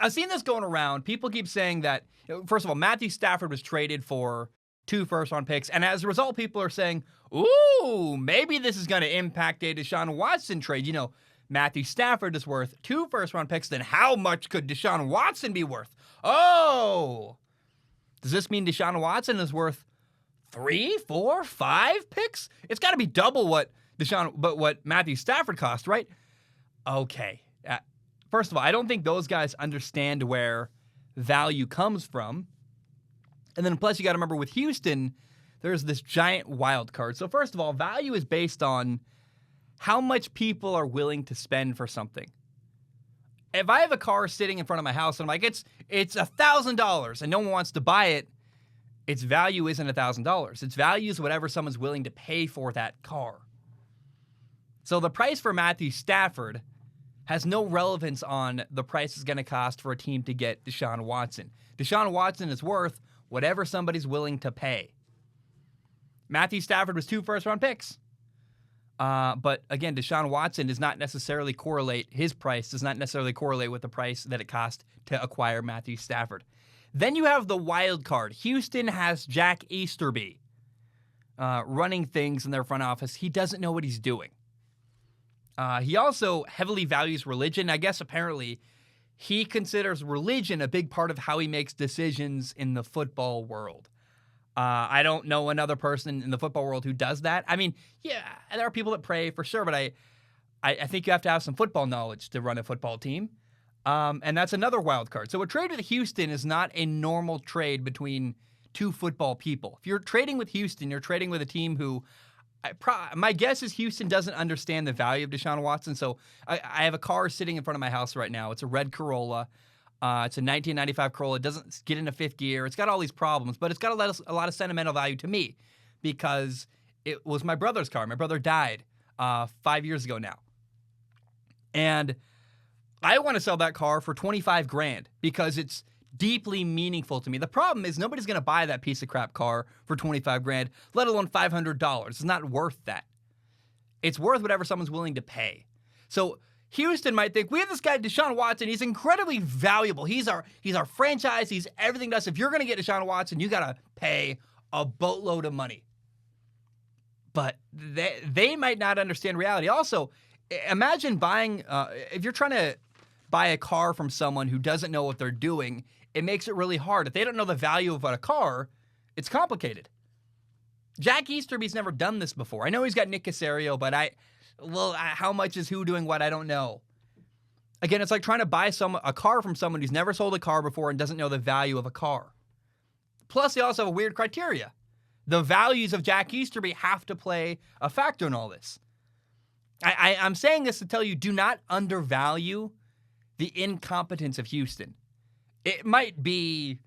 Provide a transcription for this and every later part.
I've seen this going around. People keep saying that, first of all, Matthew Stafford was traded for 2 first-round picks, and as a result, people are saying, ooh, maybe this is going to impact a Deshaun Watson trade. Matthew Stafford is worth 2 first-round picks, then how much could Deshaun Watson be worth? Oh, does this mean Deshaun Watson is worth 3, 4, 5 picks? It's got to be double what Matthew Stafford cost, right? Okay. First of all, I don't think those guys understand where value comes from. And then plus you got to remember with Houston, there's this giant wild card. So first of all, value is based on how much people are willing to spend for something. If I have a car sitting in front of my house and I'm like, it's $1,000 and no one wants to buy it, its value isn't $1,000. Its value is whatever someone's willing to pay for that car. So the price for Matthew Stafford has no relevance on the price it's going to cost for a team to get Deshaun Watson. Deshaun Watson is worth whatever somebody's willing to pay. Matthew Stafford was 2 first-round picks. But again, Deshaun Watson does not necessarily correlate, his price does not necessarily correlate with the price that it cost to acquire Matthew Stafford. Then you have the wild card. Houston has Jack Easterby running things in their front office. He doesn't know what he's doing. He also heavily values religion. I guess apparently he considers religion a big part of how he makes decisions in the football world. I don't know another person in the football world who does that. I mean, yeah, there are people that pray for sure, but I think you have to have some football knowledge to run a football team. And that's another wild card. So a trade with Houston is not a normal trade between 2 football people. If you're trading with Houston, you're trading with a team who my guess is Houston doesn't understand the value of Deshaun Watson. So I have a car sitting in front of my house right now. It's a red Corolla. It's a 1995 Corolla. It doesn't get into 5th gear. It's got all these problems, but it's got a lot of sentimental value to me because it was my brother's car. My brother died 5 years ago now. And I want to sell that car for $25,000 because it's deeply meaningful to me. The problem is nobody's going to buy that piece of crap car for $25,000, let alone $500. It's not worth that. It's worth whatever someone's willing to pay. So Houston might think, we have this guy, Deshaun Watson. He's incredibly valuable. He's our franchise. He's everything to us. If you're going to get Deshaun Watson, you got to pay a boatload of money. But they might not understand reality. Also, imagine buying, if you're trying to buy a car from someone who doesn't know what they're doing, it makes it really hard. If they don't know the value of a car, it's complicated. Jack Easterby's never done this before. I know he's got Nick Caserio, but how much is who doing what? I don't know. Again, it's like trying to buy a car from someone who's never sold a car before and doesn't know the value of a car. Plus, they also have a weird criteria. The values of Jack Easterby have to play a factor in all this. I'm saying this to tell you, do not undervalue the incompetence of Houston. It might be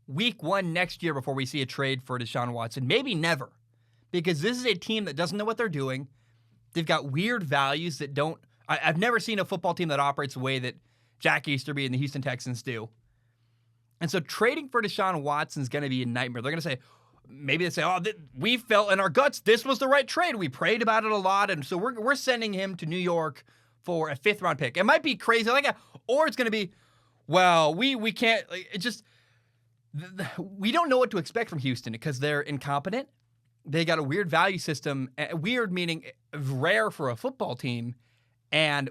week 1 next year before we see a trade for Deshaun Watson. Maybe never. Because this is a team that doesn't know what they're doing. They've got weird values that don't... I've never seen a football team that operates the way that Jack Easterby and the Houston Texans do. And so trading for Deshaun Watson is going to be a nightmare. They're going to say... Maybe they say, we felt in our guts this was the right trade. We prayed about it a lot, and so we're sending him to New York for a 5th-round pick. It might be crazy like that, or it's going to be, well, we can't. It just we don't know what to expect from Houston because they're incompetent. They got a weird value system. Weird meaning rare for a football team, and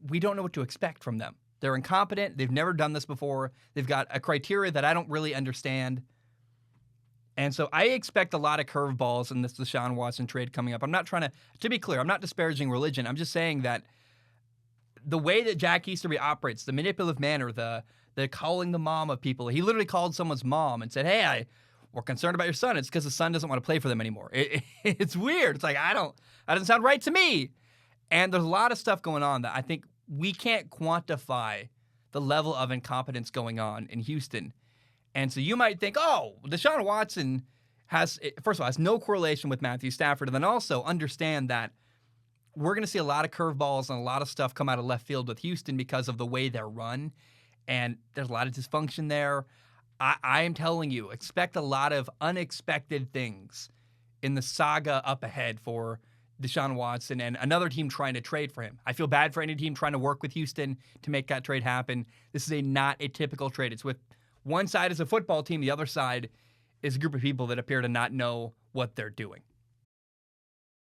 we don't know what to expect from them. They're incompetent. They've never done this before. They've got a criteria that I don't really understand. And so I expect a lot of curveballs in this Deshaun Watson trade coming up. I'm not trying to be clear, I'm not disparaging religion. I'm just saying that the way that Jack Easterby operates, the manipulative manner, the calling the mom of people. He literally called someone's mom and said, hey, we're concerned about your son. It's because the son doesn't want to play for them anymore. It's weird. It's like, that doesn't sound right to me. And there's a lot of stuff going on that I think we can't quantify the level of incompetence going on in Houston. And so you might think, Deshaun Watson has no correlation with Matthew Stafford. And then also understand that we're going to see a lot of curveballs and a lot of stuff come out of left field with Houston because of the way they're run. And there's a lot of dysfunction there. I am telling you, expect a lot of unexpected things in the saga up ahead for Deshaun Watson and another team trying to trade for him. I feel bad for any team trying to work with Houston to make that trade happen. This is not a typical trade. It's with one side is a football team, the other side is a group of people that appear to not know what they're doing.